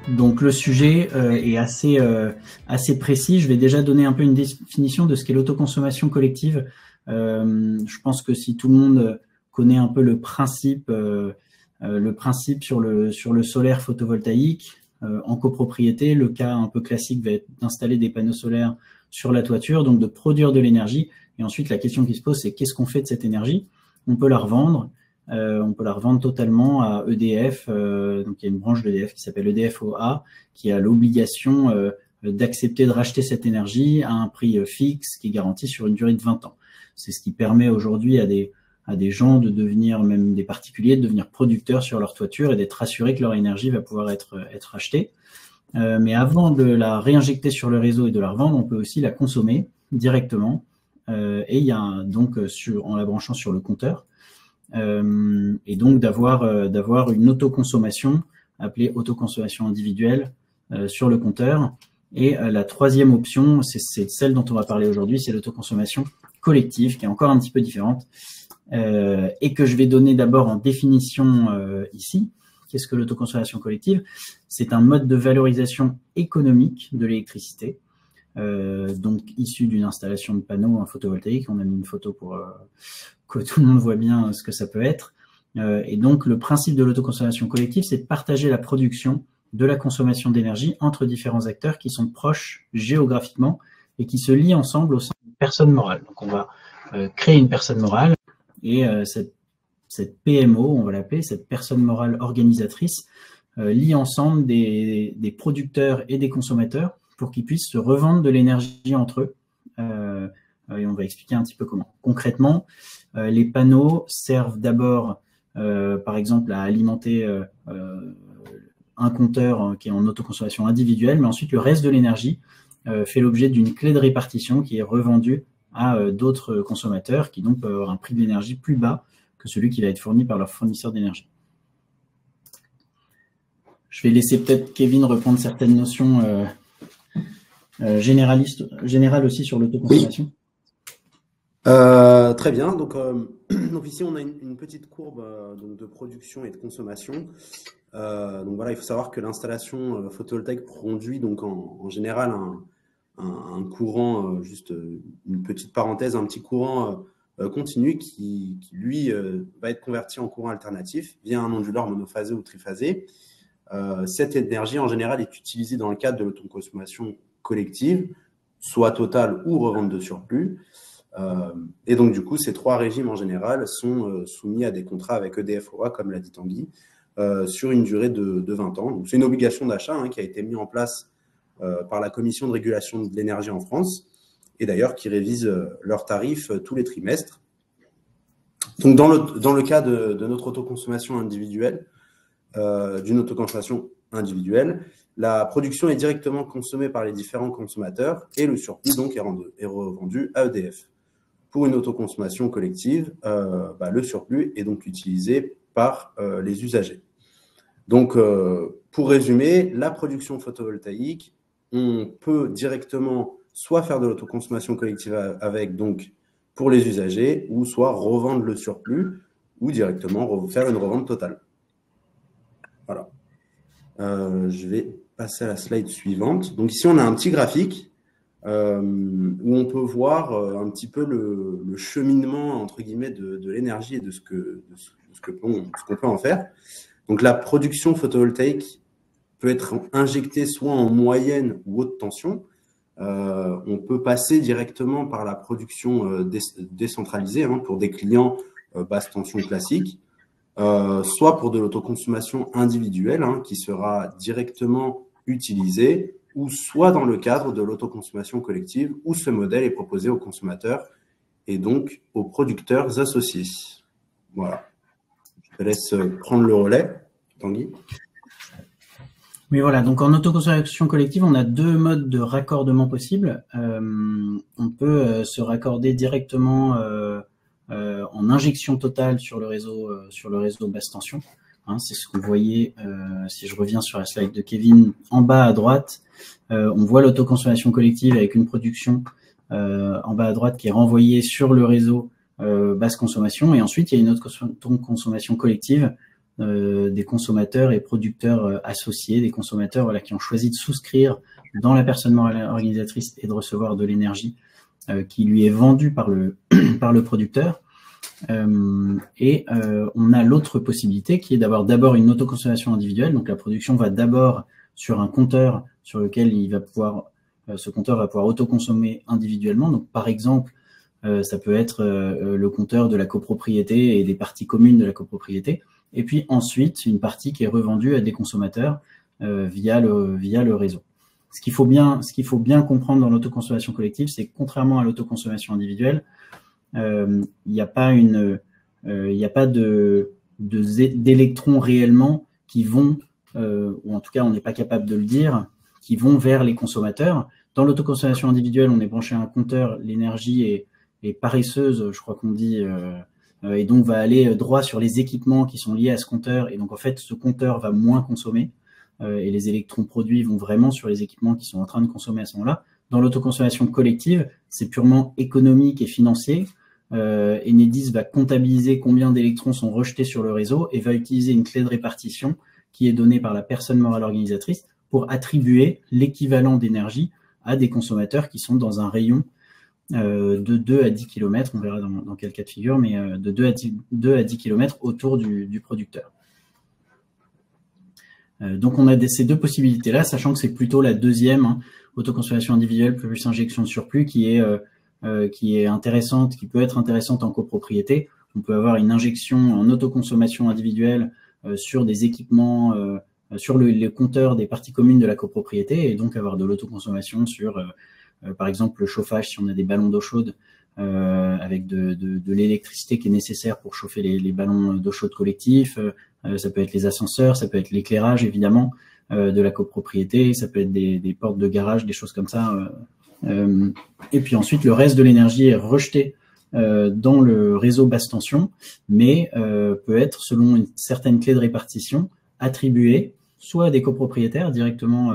Donc le sujet est assez précis. Je vais déjà donner un peu une définition de ce qu'est l'autoconsommation collective. Je pense que si tout le monde connaît un peu le principe sur le solaire photovoltaïque en copropriété, le cas un peu classique va être d'installer des panneaux solaires sur la toiture, donc de produire de l'énergie. Et ensuite, la question qui se pose, c'est qu'est-ce qu'on fait de cette énergie? On peut la revendre. On peut la revendre totalement à EDF. Donc, il y a une branche d'EDF qui s'appelle EDF OA qui a l'obligation d'accepter de racheter cette énergie à un prix fixe qui est garanti sur une durée de 20 ans. C'est ce qui permet aujourd'hui à des gens de devenir, même des particuliers, de devenir producteurs sur leur toiture et d'être assurés que leur énergie va pouvoir être achetée. Mais avant de la réinjecter sur le réseau et de la revendre, on peut aussi la consommer directement. Et il y a donc en la branchant sur le compteur. Et donc d'avoir une autoconsommation appelée autoconsommation individuelle sur le compteur. Et la troisième option, c'est celle dont on va parler aujourd'hui, c'est l'autoconsommation collective, qui est encore un petit peu différente et que je vais donner d'abord en définition ici. Qu'est-ce que l'autoconsommation collective? C'est un mode de valorisation économique de l'électricité, donc issu d'une installation de panneaux photovoltaïques. On a mis une photo pour que tout le monde voit bien ce que ça peut être. Et donc, le principe de l'autoconsommation collective, c'est de partager la production de la consommation d'énergie entre différents acteurs qui sont proches géographiquement et qui se lient ensemble au sein d'une personne morale. Donc, on va créer une personne morale et cette PMO, on va l'appeler, cette personne morale organisatrice, lie ensemble des producteurs et des consommateurs pour qu'ils puissent se revendre de l'énergie entre eux. Et on va expliquer un petit peu comment. Concrètement, les panneaux servent d'abord, par exemple, à alimenter un compteur qui est en autoconsommation individuelle, mais ensuite le reste de l'énergie fait l'objet d'une clé de répartition qui est revendue à d'autres consommateurs qui donc peuvent avoir un prix de l'énergie plus bas que celui qui va être fourni par leur fournisseur d'énergie. Je vais laisser peut-être Kevin reprendre certaines notions générales aussi sur l'autoconsommation. Très bien. Donc ici, on a une petite courbe donc de production et de consommation. Donc voilà, il faut savoir que l'installation photovoltaïque produit donc en général un courant, juste une petite parenthèse, un petit courant continu qui lui, va être converti en courant alternatif via un onduleur monophasé ou triphasé. Cette énergie, en général, est utilisée dans le cadre de l'autoconsommation collective, soit totale ou revente de surplus. Et donc, du coup, ces trois régimes, en général, sont soumis à des contrats avec EDF OA, comme l'a dit Tanguy, sur une durée de 20 ans. Donc, c'est une obligation d'achat qui a été mise en place par la Commission de régulation de l'énergie en France, et d'ailleurs qui révise leurs tarifs tous les trimestres. Donc, dans le cas de notre autoconsommation individuelle, d'une autoconsommation individuelle, la production est directement consommée par les différents consommateurs et le surplus donc est revendu à EDF. Pour une autoconsommation collective, le surplus est donc utilisé par les usagers. Donc, pour résumer, la production photovoltaïque, on peut directement soit faire de l'autoconsommation collective avec, donc, pour les usagers, ou soit revendre le surplus, ou directement faire une revente totale. Voilà. Je vais passer à la slide suivante. Donc, ici, on a un petit graphique où on peut voir un petit peu le cheminement, entre guillemets, de l'énergie et de ce qu'on peut en faire. Donc, la production photovoltaïque peut être injectée soit en moyenne ou haute tension. On peut passer directement par la production décentralisée pour des clients basse tension classique, soit pour de l'autoconsommation individuelle qui sera directement utilisée, ou soit dans le cadre de l'autoconsommation collective, où ce modèle est proposé aux consommateurs et donc aux producteurs associés. Voilà. Je te laisse prendre le relais, Tanguy. Oui, voilà. Donc, en autoconsommation collective, on a deux modes de raccordement possibles. On peut se raccorder directement en injection totale sur le réseau basse tension. C'est ce que vous voyez, si je reviens sur la slide de Kevin, en bas à droite, on voit l'autoconsommation collective avec une production en bas à droite qui est renvoyée sur le réseau basse consommation, et ensuite il y a une autre consommation collective des consommateurs et producteurs associés, des consommateurs voilà, qui ont choisi de souscrire dans la personne morale organisatrice et de recevoir de l'énergie qui lui est vendue par le, par le producteur. On a l'autre possibilité qui est d'avoir d'abord une autoconsommation individuelle. Donc la production va d'abord sur un compteur sur lequel il va pouvoir, ce compteur va pouvoir autoconsommer individuellement. Donc par exemple, ça peut être le compteur de la copropriété et des parties communes de la copropriété. Et puis ensuite, une partie qui est revendue à des consommateurs via le réseau. Ce qu'il faut bien comprendre dans l'autoconsommation collective, c'est que contrairement à l'autoconsommation individuelle, il n'y a pas d'électrons réellement qui vont, ou en tout cas on n'est pas capable de le dire, qui vont vers les consommateurs. Dans l'autoconsommation individuelle, on est branché à un compteur, l'énergie est paresseuse, je crois qu'on dit, et donc va aller droit sur les équipements qui sont liés à ce compteur, et donc en fait ce compteur va moins consommer, et les électrons produits vont vraiment sur les équipements qui sont en train de consommer à ce moment-là. Dans l'autoconsommation collective, c'est purement économique et financier. Enedis va comptabiliser combien d'électrons sont rejetés sur le réseau et va utiliser une clé de répartition qui est donnée par la personne morale organisatrice pour attribuer l'équivalent d'énergie à des consommateurs qui sont dans un rayon de 2 à 10 km, on verra dans quel cas de figure, mais de 2 à 10 km autour du producteur. Donc on a ces deux possibilités-là, sachant que c'est plutôt la deuxième, autoconsommation individuelle plus injection de surplus, qui est intéressante, qui peut être intéressante en copropriété. On peut avoir une injection en autoconsommation individuelle sur des équipements, sur les compteurs des parties communes de la copropriété, et donc avoir de l'autoconsommation sur, par exemple, le chauffage, si on a des ballons d'eau chaude, avec de l'électricité qui est nécessaire pour chauffer les ballons d'eau chaude collectifs. Ça peut être les ascenseurs, ça peut être l'éclairage, évidemment, de la copropriété, ça peut être des portes de garage, des choses comme ça. Et puis ensuite, le reste de l'énergie est rejeté dans le réseau basse tension, mais peut être, selon une certaine clé de répartition, attribué soit à des copropriétaires directement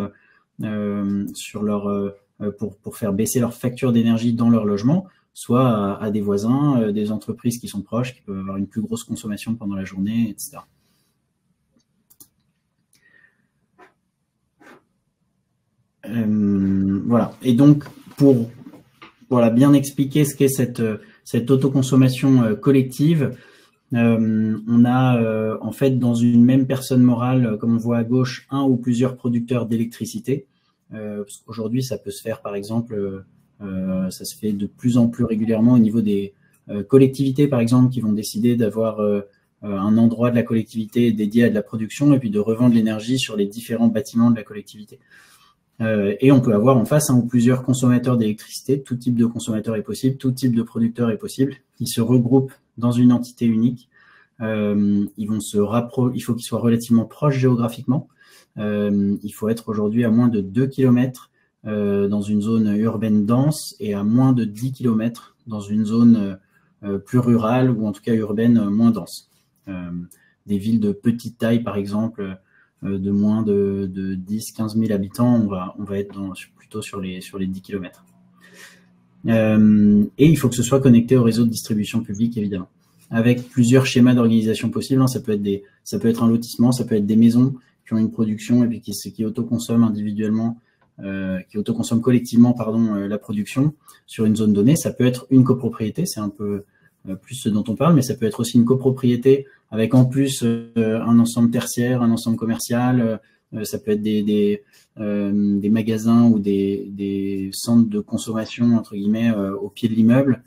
sur pour faire baisser leur facture d'énergie dans leur logement, soit à des voisins, des entreprises qui sont proches, qui peuvent avoir une plus grosse consommation pendant la journée, etc. Voilà. Et donc, pour bien expliquer ce qu'est cette autoconsommation collective, on a en fait dans une même personne morale, comme on voit à gauche, un ou plusieurs producteurs d'électricité. Parce qu'aujourd'hui, ça peut se faire, par exemple, ça se fait de plus en plus régulièrement au niveau des collectivités, par exemple, qui vont décider d'avoir un endroit de la collectivité dédié à de la production et puis de revendre l'énergie sur les différents bâtiments de la collectivité. Et on peut avoir en face un ou plusieurs consommateurs d'électricité. Tout type de consommateur est possible, tout type de producteur est possible. Ils se regroupent dans une entité unique. Il faut qu'ils soient relativement proches géographiquement. Il faut être aujourd'hui à moins de 2 km dans une zone urbaine dense et à moins de 10 km dans une zone plus rurale ou en tout cas urbaine moins dense. Des villes de petite taille, par exemple, de moins de 10-15 000 habitants, on va être plutôt sur les 10 km. Et il faut que ce soit connecté au réseau de distribution publique, évidemment, avec plusieurs schémas d'organisation possibles. Ça peut être un lotissement, ça peut être des maisons qui ont une production et puis qui autoconsomment individuellement, qui autoconsomment collectivement, la production sur une zone donnée. Ça peut être une copropriété, c'est un peu plus ce dont on parle, mais ça peut être aussi une copropriété avec en plus un ensemble tertiaire, un ensemble commercial. Ça peut être des magasins ou des centres de consommation, entre guillemets, au pied de l'immeuble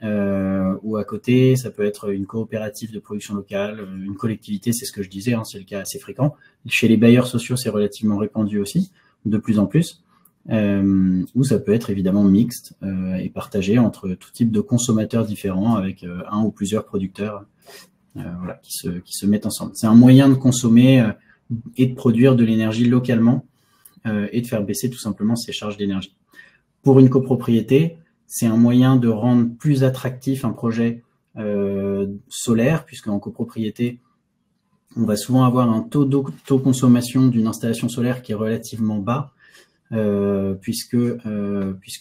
ou à côté. Ça peut être une coopérative de production locale, une collectivité, c'est ce que je disais, c'est le cas assez fréquent. Chez les bailleurs sociaux, c'est relativement répandu aussi, de plus en plus. Ou ça peut être évidemment mixte et partagé entre tout type de consommateurs différents avec un ou plusieurs producteurs qui se mettent ensemble. C'est un moyen de consommer et de produire de l'énergie localement et de faire baisser tout simplement ses charges d'énergie. Pour une copropriété, c'est un moyen de rendre plus attractif un projet solaire, puisque en copropriété, on va souvent avoir un taux d'autoconsommation d'une installation solaire qui est relativement bas, puisque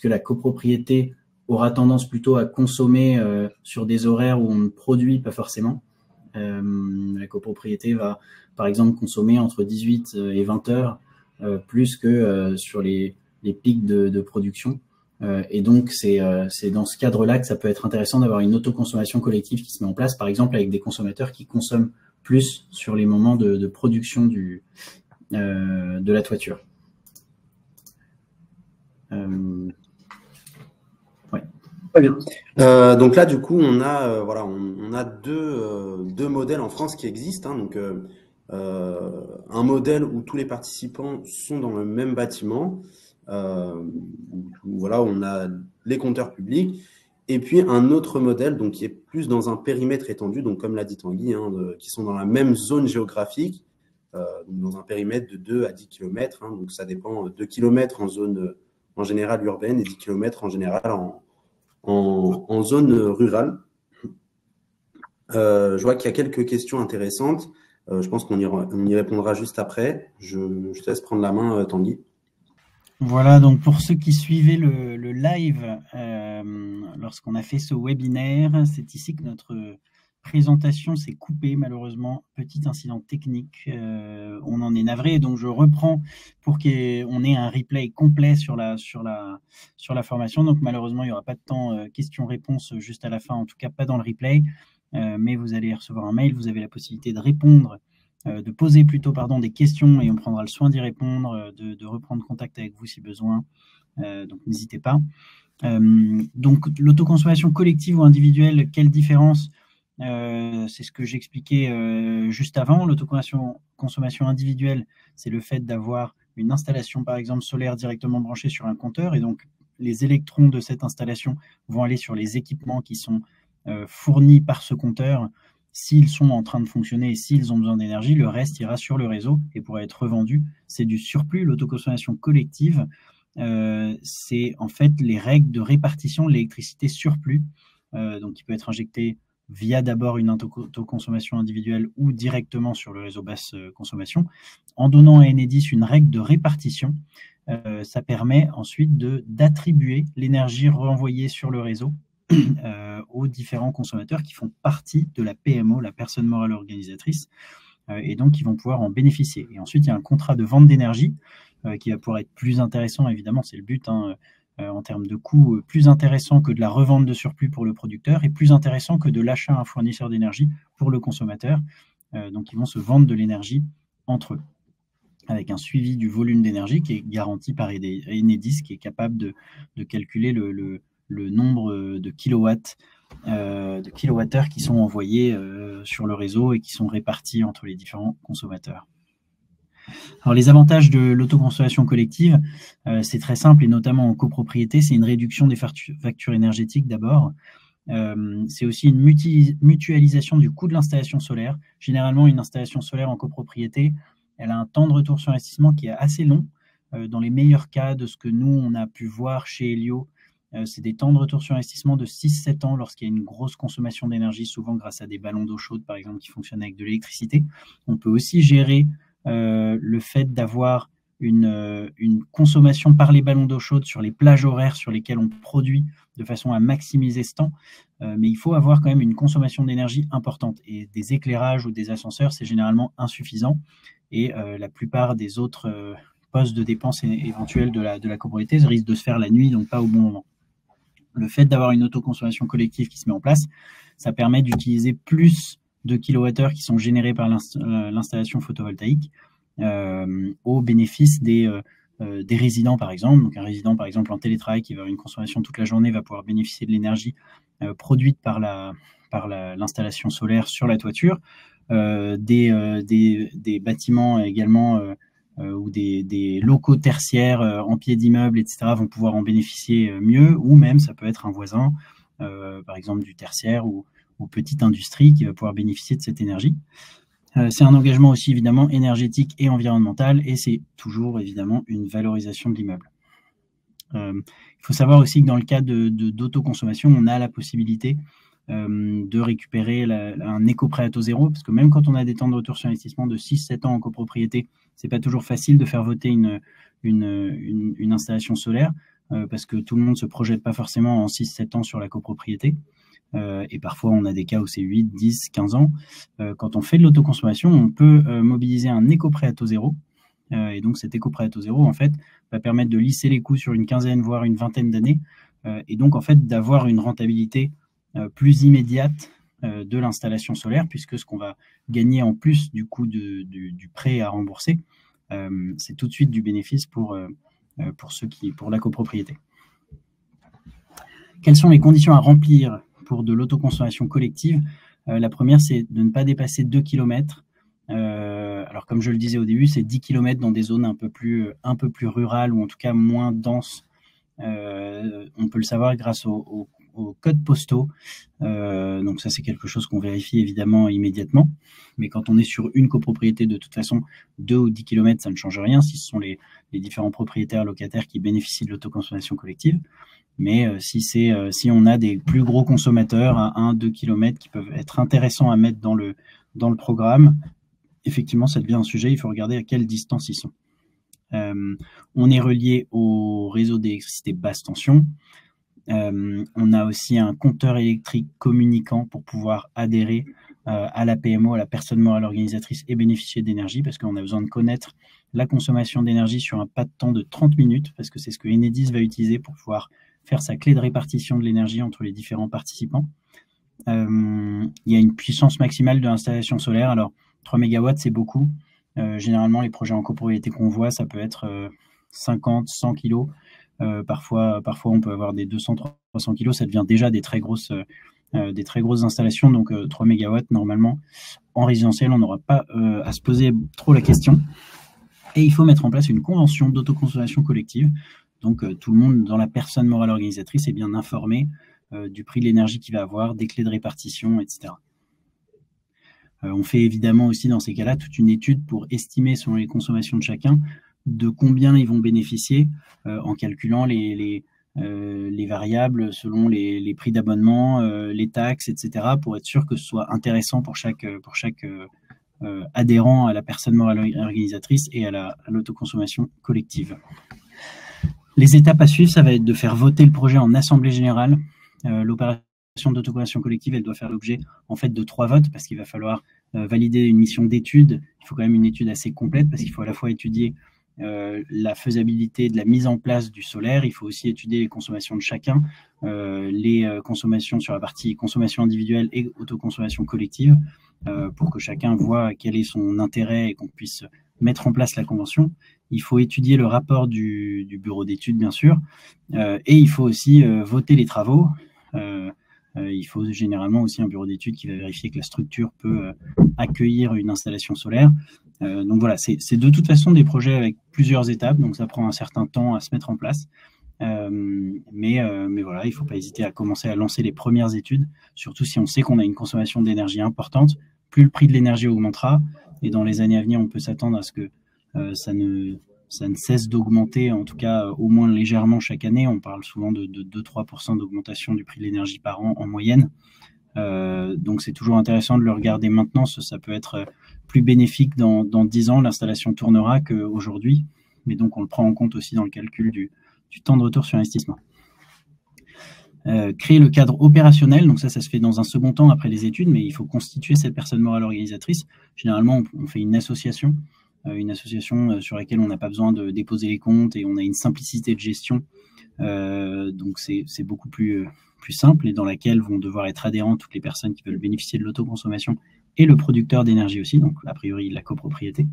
la copropriété aura tendance plutôt à consommer sur des horaires où on ne produit pas forcément. La copropriété va, par exemple, consommer entre 18 et 20 heures plus que sur les pics de production. Et donc, c'est dans ce cadre-là que ça peut être intéressant d'avoir une autoconsommation collective qui se met en place, par exemple avec des consommateurs qui consomment plus sur les moments de production de la toiture. Ouais. Très bien. Donc là, du coup, on a, voilà, on a deux modèles en France qui existent. Hein, donc, un modèle où tous les participants sont dans le même bâtiment. Où, voilà, on a les compteurs publics. Et puis un autre modèle donc, qui est plus dans un périmètre étendu, donc comme l'a dit Tanguy, hein, qui sont dans la même zone géographique, donc dans un périmètre de 2 à 10 km. Hein, donc ça dépend, 2 km en zone en général urbaine et 10 km en général en zone rurale. Je vois qu'il y a quelques questions intéressantes. Je pense qu'on y répondra juste après. Je te laisse prendre la main, Tanguy. Voilà, donc pour ceux qui suivaient le live, lorsqu'on a fait ce webinaire, c'est ici que notre présentation s'est coupée, malheureusement. Petit incident technique, on en est navré, donc je reprends pour qu'on ait un replay complet sur la formation. Donc malheureusement, il n'y aura pas de temps questions-réponses juste à la fin, en tout cas pas dans le replay, mais vous allez recevoir un mail, vous avez la possibilité de répondre de poser plutôt des questions et on prendra le soin d'y répondre, de reprendre contact avec vous si besoin. Donc n'hésitez pas. Donc l'autoconsommation collective ou individuelle, quelle différence? C'est ce que j'expliquais juste avant. L'autoconsommation individuelle, c'est le fait d'avoir une installation par exemple solaire directement branchée sur un compteur et donc les électrons de cette installation vont aller sur les équipements qui sont fournis par ce compteur. S'ils sont en train de fonctionner et s'ils ont besoin d'énergie, le reste ira sur le réseau et pourra être revendu. C'est du surplus. L'autoconsommation collective, c'est en fait les règles de répartition de l'électricité surplus, donc qui peut être injectée via d'abord une autoconsommation individuelle ou directement sur le réseau basse consommation. En donnant à Enedis une règle de répartition, ça permet ensuite d'attribuer l'énergie renvoyée sur le réseau aux différents consommateurs qui font partie de la PMO, la personne morale organisatrice, et donc qui vont pouvoir en bénéficier. Et ensuite, il y a un contrat de vente d'énergie qui va pouvoir être plus intéressant, évidemment, c'est le but, hein, en termes de coût, plus intéressant que de la revente de surplus pour le producteur et plus intéressant que de l'achat à un fournisseur d'énergie pour le consommateur. Donc, ils vont se vendre de l'énergie entre eux, avec un suivi du volume d'énergie qui est garanti par Enedis, qui est capable de calculer le nombre de kilowattheures qui sont envoyés sur le réseau et qui sont répartis entre les différents consommateurs. Alors, les avantages de l'autoconsommation collective, c'est très simple, et notamment en copropriété, c'est une réduction des factures énergétiques d'abord. C'est aussi une mutualisation du coût de l'installation solaire. Généralement, une installation solaire en copropriété, elle a un temps de retour sur investissement qui est assez long. Dans les meilleurs cas de ce que nous, on a pu voir chez Helio, c'est des temps de retour sur investissement de 6-7 ans lorsqu'il y a une grosse consommation d'énergie, souvent grâce à des ballons d'eau chaude, par exemple, qui fonctionnent avec de l'électricité. On peut aussi gérer le fait d'avoir une consommation par les ballons d'eau chaude sur les plages horaires sur lesquelles on produit de façon à maximiser ce temps. Mais il faut avoir quand même une consommation d'énergie importante. Et des éclairages ou des ascenseurs, c'est généralement insuffisant. Et la plupart des autres postes de dépenses éventuelles de la copropriété risquent de se faire la nuit, donc pas au bon moment. Le fait d'avoir une autoconsommation collective qui se met en place, ça permet d'utiliser plus de kilowattheures qui sont générés par l'installation photovoltaïque au bénéfice des résidents, par exemple. Donc, un résident, par exemple, en télétravail qui va avoir une consommation toute la journée va pouvoir bénéficier de l'énergie produite par l'installation solaire sur la toiture. Des bâtiments également ou des locaux tertiaires en pied d'immeuble, etc., vont pouvoir en bénéficier mieux, ou même ça peut être un voisin, par exemple du tertiaire ou petite industrie qui va pouvoir bénéficier de cette énergie. C'est un engagement aussi évidemment énergétique et environnemental, et c'est toujours évidemment une valorisation de l'immeuble. Il faut savoir aussi que dans le cas d'autoconsommation, on a la possibilité de récupérer un éco-prêt à taux zéro, parce que même quand on a des temps de retour sur investissement de 6-7 ans en copropriété, c'est pas toujours facile de faire voter une installation solaire, parce que tout le monde se projette pas forcément en 6-7 ans sur la copropriété. et parfois on a des cas où c'est 8, 10, 15 ans. Quand on fait de l'autoconsommation, on peut mobiliser un éco-prêt à taux zéro. Et donc cet éco-prêt à taux zéro, en fait, va permettre de lisser les coûts sur une quinzaine, voire une vingtaine d'années, et donc en fait d'avoir une rentabilité plus immédiate de l'installation solaire, puisque ce qu'on va gagner en plus du coût du prêt à rembourser, c'est tout de suite du bénéfice pour la copropriété. Quelles sont les conditions à remplir pour de l'autoconsommation collective? La première, c'est de ne pas dépasser 2 km. Alors, comme je le disais au début, c'est 10 km dans des zones un peu plus rurales ou en tout cas moins denses. On peut le savoir grâce aux codes postaux. Donc ça, c'est quelque chose qu'on vérifie évidemment immédiatement. Mais quand on est sur une copropriété, de toute façon, 2 ou 10 km, ça ne change rien si ce sont les différents propriétaires locataires qui bénéficient de l'autoconsommation collective. Mais si on a des plus gros consommateurs à 1-2 km qui peuvent être intéressants à mettre dans le programme, effectivement, ça devient un sujet. Il faut regarder à quelle distance ils sont. On est relié au réseau d'électricité basse tension. On a aussi un compteur électrique communicant pour pouvoir adhérer à la PMO, à la personne morale organisatrice, et bénéficier d'énergie, parce qu'on a besoin de connaître la consommation d'énergie sur un pas de temps de 30 minutes, parce que c'est ce que Enedis va utiliser pour pouvoir faire sa clé de répartition de l'énergie entre les différents participants. Il y a une puissance maximale de l'installation solaire. Alors, 3 MW, c'est beaucoup. Généralement, les projets en copropriété qu'on voit, ça peut être 50, 100 kg. Parfois, on peut avoir des 200, 300 kg. Ça devient déjà des très grosses installations. Donc, 3 MW, normalement, en résidentiel, on n'aura pas à se poser trop la question. Et il faut mettre en place une convention d'autoconsommation collective. Donc, tout le monde, dans la personne morale organisatrice, est bien informé du prix de l'énergie qu'il va avoir, des clés de répartition, etc. On fait évidemment aussi dans ces cas-là toute une étude pour estimer, selon les consommations de chacun, de combien ils vont bénéficier en calculant les variables selon les prix d'abonnement, les taxes, etc., pour être sûr que ce soit intéressant pour chaque adhérent à la personne morale organisatrice et à l'autoconsommation collective. Les étapes à suivre, ça va être de faire voter le projet en assemblée générale. L'opération d'autoconsommation collective, elle doit faire l'objet en fait de 3 votes, parce qu'il va falloir valider une mission d'étude. Il faut quand même une étude assez complète, parce qu'il faut à la fois étudier la faisabilité de la mise en place du solaire. Il faut aussi étudier les consommations de chacun, les consommations sur la partie consommation individuelle et autoconsommation collective, pour que chacun voit quel est son intérêt et qu'on puisse mettre en place la convention. Il faut étudier le rapport du bureau d'études, bien sûr, et il faut aussi voter les travaux. Il faut généralement aussi un bureau d'études qui va vérifier que la structure peut accueillir une installation solaire. Donc voilà, c'est de toute façon des projets avec plusieurs étapes, donc ça prend un certain temps à se mettre en place. Mais voilà, il ne faut pas hésiter à commencer à lancer les premières études, surtout si on sait qu'on a une consommation d'énergie importante. Plus le prix de l'énergie augmentera, et dans les années à venir, on peut s'attendre à ce que ça ne cesse d'augmenter, en tout cas au moins légèrement chaque année. On parle souvent de 2-3% d'augmentation du prix de l'énergie par an en moyenne. Donc c'est toujours intéressant de le regarder maintenant. Ça peut être plus bénéfique dans 10 ans. L'installation tournera qu'aujourd'hui, mais donc on le prend en compte aussi dans le calcul du temps de retour sur investissement. Créer le cadre opérationnel, donc ça se fait dans un second temps après les études, mais il faut constituer cette personne morale organisatrice. Généralement, on fait une association sur laquelle on n'a pas besoin de déposer les comptes, et on a une simplicité de gestion. Donc c'est beaucoup plus simple, et dans laquelle vont devoir être adhérents toutes les personnes qui veulent bénéficier de l'autoconsommation et le producteur d'énergie aussi, donc a priori la copropriété.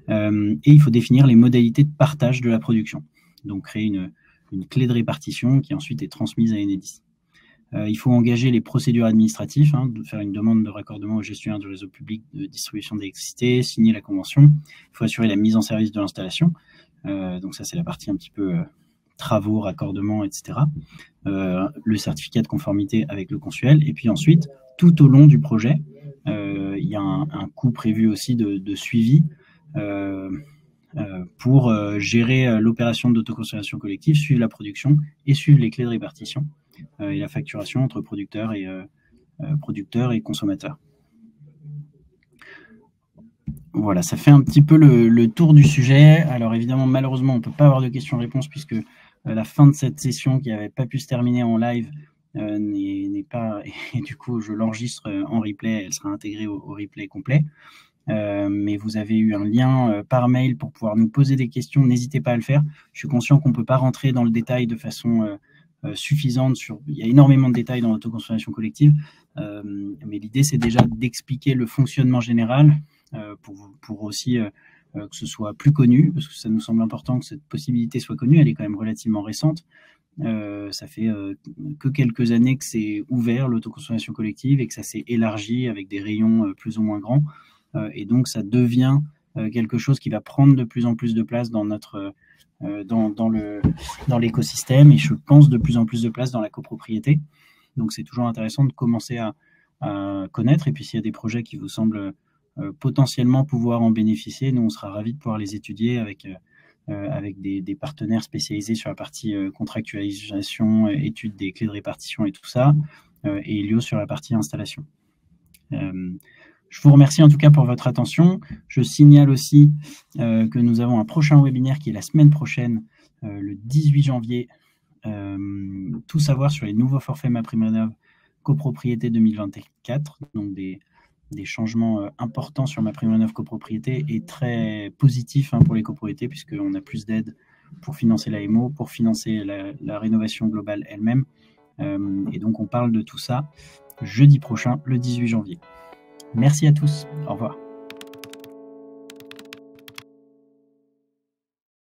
Et il faut définir les modalités de partage de la production, donc créer une clé de répartition qui ensuite est transmise à Enedis. Il faut engager les procédures administratives, de faire une demande de raccordement au gestionnaire du réseau public de distribution d'électricité, signer la convention. Il faut assurer la mise en service de l'installation. Donc ça, c'est la partie un petit peu travaux, raccordement, etc. Le certificat de conformité avec le consuel. Et puis ensuite, tout au long du projet, il y a un coût prévu aussi de suivi pour gérer l'opération d'autoconsommation collective, suivre la production et suivre les clés de répartition et la facturation entre producteurs et consommateurs. Voilà, ça fait un petit peu le tour du sujet. Alors évidemment, malheureusement, on ne peut pas avoir de questions-réponses, puisque la fin de cette session qui n'avait pas pu se terminer en live n'est pas, et du coup je l'enregistre en replay, elle sera intégrée au replay complet. Mais vous avez eu un lien par mail pour pouvoir nous poser des questions, n'hésitez pas à le faire. Je suis conscient qu'on ne peut pas rentrer dans le détail de façon suffisante. Il y a énormément de détails dans l'autoconsommation collective, mais l'idée c'est déjà d'expliquer le fonctionnement général pour aussi que ce soit plus connu, parce que ça nous semble important que cette possibilité soit connue. Elle est quand même relativement récente. Ça fait que quelques années que c'est ouvert, l'autoconsommation collective, et que ça s'est élargi avec des rayons plus ou moins grands. Et donc, ça devient quelque chose qui va prendre de plus en plus de place dans notre dans l'écosystème, et je pense de plus en plus de place dans la copropriété. Donc, c'est toujours intéressant de commencer à connaître. Et puis, s'il y a des projets qui vous semblent potentiellement pouvoir en bénéficier, nous, on sera ravis de pouvoir les étudier avec des partenaires spécialisés sur la partie contractualisation, étude des clés de répartition et tout ça, et Elio sur la partie installation. Je vous remercie en tout cas pour votre attention. Je signale aussi que nous avons un prochain webinaire qui est la semaine prochaine, le 18 janvier. Tout savoir sur les nouveaux forfaits MaPrimeRénov' copropriété 2024, donc des changements importants sur MaPrimeRénov' copropriété et très positifs pour les copropriétés, puisqu'on a plus d'aide pour financer l'AMO, pour financer la rénovation globale elle-même. Et donc on parle de tout ça jeudi prochain, le 18 janvier. Merci à tous. Au revoir.